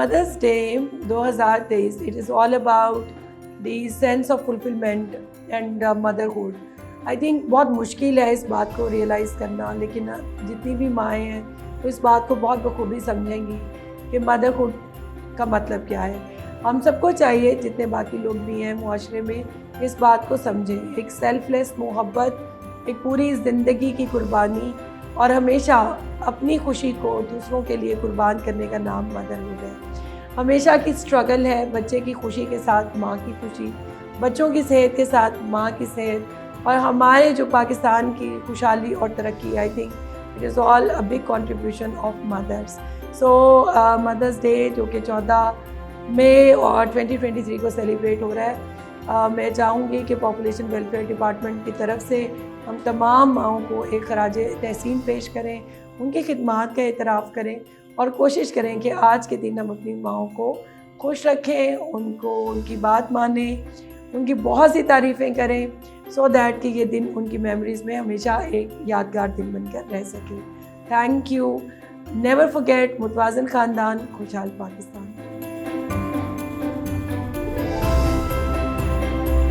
Mother's Day 2023, it is all about the sense of fulfillment and motherhood. I think बहुत मुश्किल है इस बात को रियलाइज़ करना, लेकिन जितनी भी माएँ हैं वो इस बात को बहुत बखूबी समझेंगी कि मदरहुड का मतलब क्या है. हम सबको चाहिए, जितने बाकी लोग भी हैं मुआशरे में, इस बात को समझें. एक सेल्फलेस मोहब्बत, एक पूरी ज़िंदगी की कुर्बानी और हमेशा अपनी खुशी को दूसरों के लिए कुर्बान करने का नाम मदरहुड है. हमेशा की स्ट्रगल है बच्चे की खुशी के साथ माँ की खुशी, बच्चों की सेहत के साथ माँ की सेहत, और हमारे जो पाकिस्तान की खुशहाली और तरक्की. I think it is all a big contribution of mothers. So mothers day जो कि 14 मई और 2023 को सेलिब्रेट हो रहा है, मैं चाहूँगी कि पॉपुलेशन वेलफेयर डिपार्टमेंट की तरफ से हम तमाम माओं को एक खराज तहसीन पेश करें, उनकी खिदमात का एतराफ़ करें और कोशिश करें कि आज के दिन हम अपनी माओं को खुश रखें, उनको उनकी बात मानें, उनकी बहुत सी तारीफ़ें करें, सो दैट कि ये दिन उनकी मेमोरीज़ में हमेशा एक यादगार दिन बनकर रह सके. Thank you. नेवर फॉरगेट मुतवाज़िन ख़ानदान, खुशहाल पाकिस्तान.